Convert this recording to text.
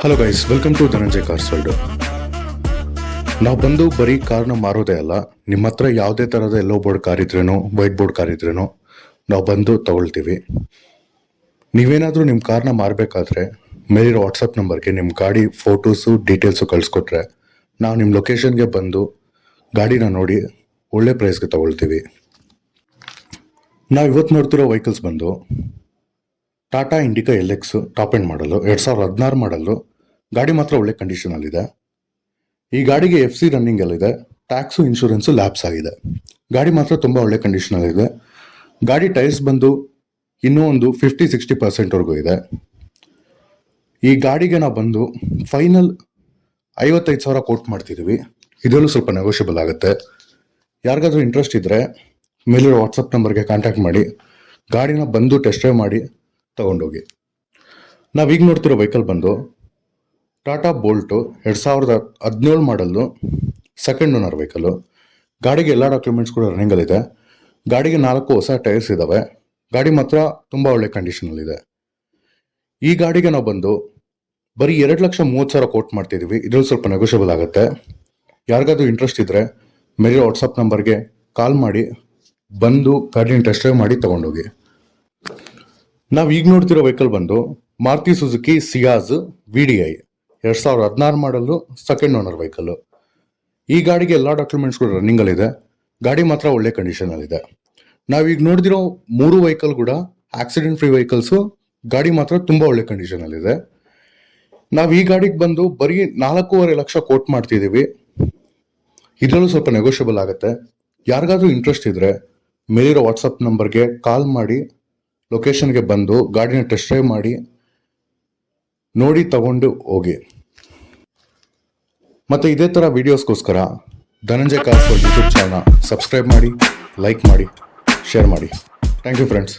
Hello guys, welcome to Dhananjay Cars World. ನಾವು ಬಂದು ಬರೀ ಕಾರ್ನ ಮಾರೋದೇ ಅಲ್ಲ, ನಿಮ್ಮ ಹತ್ರ ಯಾವುದೇ ಥರದ ಯೆಲ್ಲೋ ಬೋರ್ಡ್ ಕಾರ್ ಇದ್ರೇನೋ ವೈಟ್ ಬೋರ್ಡ್ ಕಾರ್ ಇದ್ರೇನೋ ನಾವು ಬಂದು ತಗೊಳ್ತೀವಿ. ನೀವೇನಾದರೂ ನಿಮ್ಮ ಕಾರ್ನ ಮಾರಬೇಕಾದ್ರೆ ಮೇಲಿರೋ ವಾಟ್ಸಪ್ ನಂಬರ್ಗೆ ನಿಮ್ಮ ಗಾಡಿ ಫೋಟೋಸು ಡೀಟೇಲ್ಸು ಕಳಿಸ್ಕೊಟ್ರೆ ನಾವು ನಿಮ್ಮ ಲೊಕೇಶನ್ಗೆ ಬಂದು ಗಾಡಿನ ನೋಡಿ ಒಳ್ಳೆ ಪ್ರೈಸ್ಗೆ ತಗೊಳ್ತೀವಿ. ನಾವು ಇವತ್ತು ನೋಡ್ತಿರೋ ವೆಹಿಕಲ್ಸ್ ಬಂದು Tata Indica LX top end ಮಾಡಲು 2016 ಮಾಡಲು. ಗಾಡಿ ಮಾತ್ರ ಒಳ್ಳೆ ಕಂಡೀಷನಲ್ಲಿದೆ. ಈ ಗಾಡಿಗೆ FC ರನ್ನಿಂಗ್ ಎಲ್ಲ ಇದೆ, ಟ್ಯಾಕ್ಸು ಇನ್ಶೂರೆನ್ಸು ಲ್ಯಾಪ್ಸ್ ಆಗಿದೆ. ಗಾಡಿ ಮಾತ್ರ ತುಂಬ ಒಳ್ಳೆ ಕಂಡೀಷನಲ್ಲಿದೆ. ಗಾಡಿ ಟೈರ್ಸ್ ಬಂದು ಇನ್ನೂ ಒಂದು 50-60% ಇದೆ. ಈ ಗಾಡಿಗೆ ನಾವು ಬಂದು ಫೈನಲ್ 55,000 ಕೋಟ್ ಮಾಡ್ತಿದ್ದೀವಿ. ಇದರಲ್ಲೂ ಸ್ವಲ್ಪ ನೆಗೋಷಿಯಬಲ್ ಆಗುತ್ತೆ. ಯಾರಿಗಾದ್ರೂ ಇಂಟ್ರೆಸ್ಟ್ ಇದ್ದರೆ ಮೇಲಿರೋ ವಾಟ್ಸಪ್ ನಂಬರ್ಗೆ ಕಾಂಟ್ಯಾಕ್ಟ್ ಮಾಡಿ ಗಾಡಿನ ಬಂದು ಟೆಸ್ಟ್ ಡ್ರೈವ್ ಮಾಡಿ ತಗೊಂಡೋಗಿ. ನಾವೀಗ ನೋಡ್ತಿರೋ ವೆಹಿಕಲ್ ಬಂದು Tata Bolt 2017 model, second owner vehicle. ಗಾಡಿಗೆ ಎಲ್ಲ ಡಾಕ್ಯುಮೆಂಟ್ಸ್ ಕೂಡ ರನ್ನಿಂಗಲ್ಲಿದೆ. ಗಾಡಿಗೆ 4 ಹೊಸ ಟೈರ್ಸ್ ಇದ್ದಾವೆ. ಗಾಡಿ ಮಾತ್ರ ತುಂಬ ಒಳ್ಳೆ ಕಂಡೀಷನಲ್ಲಿದೆ. ಈ ಗಾಡಿಗೆ ನಾವು ಬಂದು ಬರೀ 2,30,000 ಕೋಟ್ ಮಾಡ್ತಿದ್ದೀವಿ. ಇದರಲ್ಲಿ ಸ್ವಲ್ಪ ನೆಗೋಷಿಯಬಲ್ ಆಗುತ್ತೆ. ಯಾರಿಗಾದ್ರೂ ಇಂಟ್ರೆಸ್ಟ್ ಇದ್ದರೆ ಮೇಲಿರೋ ವಾಟ್ಸಪ್ ನಂಬರ್ಗೆ ಕಾಲ್ ಮಾಡಿ ಬಂದು ಗಾಡಿನ ಟೆಸ್ಟ್ ಡ್ರೈವ್ ಮಾಡಿ ತಗೊಂಡೋಗಿ. ನಾವು ಈಗ ನೋಡ್ತಿರೋ ವೆಹಿಕಲ್ ಬಂದು ಮಾರುತಿ ಸುಜುಕಿ ಸಿಯಾಜ್ VDI 2016 ಮಾಡಲು, ಸೆಕೆಂಡ್ ಓನರ್ ವೆಹಿಕಲ್. ಈ ಗಾಡಿಗೆ ಎಲ್ಲ ಡಾಕ್ಯುಮೆಂಟ್ಸ್ ಕೂಡ ರನ್ನಿಂಗಲ್ಲಿದೆ. ಗಾಡಿ ಮಾತ್ರ ಒಳ್ಳೆ ಕಂಡೀಷನಲ್ಲಿದೆ. ನಾವೀಗ ನೋಡಿದಿರೋ 3 ವೆಹಿಕಲ್ ಕೂಡ ಆಕ್ಸಿಡೆಂಟ್ ಫ್ರೀ ವೆಹಿಕಲ್ಸು. ಗಾಡಿ ಮಾತ್ರ ತುಂಬ ಒಳ್ಳೆ ಕಂಡೀಷನಲ್ಲಿದೆ. ನಾವು ಈ ಗಾಡಿಗೆ ಬಂದು ಬರೀ 4.5 ಲಕ್ಷ ಕೋಟ್ ಮಾಡ್ತಿದ್ದೀವಿ. ಇದರಲ್ಲೂ ಸ್ವಲ್ಪ ನೆಗೋಷಿಯಬಲ್ ಆಗುತ್ತೆ. ಯಾರಿಗಾದ್ರೂ ಇಂಟ್ರೆಸ್ಟ್ ಇದ್ದರೆ ಮೇಲಿರೋ ವಾಟ್ಸಪ್ ನಂಬರ್ಗೆ ಕಾಲ್ ಮಾಡಿ ಲೊಕೇಶನ್ಗೆ ಬಂದು ಗಾಡಿನ ಟೆಸ್ಟ್ ಡ್ರೈವ್ ಮಾಡಿ ನೋಡಿ ತಗೊಂಡು ಹೋಗಿ. ಮತ್ತು ಇದೇ ಥರ ವೀಡಿಯೋಸ್ಗೋಸ್ಕರ ಧನಂಜಯ್ ಕಾರ್ಸ್ ವರ್ಲ್ಡ್ ಯೂಟ್ಯೂಬ್ ಚಾನಲ್ನ ಸಬ್ಸ್ಕ್ರೈಬ್ ಮಾಡಿ, ಲೈಕ್ ಮಾಡಿ, ಶೇರ್ ಮಾಡಿ. Thank you friends.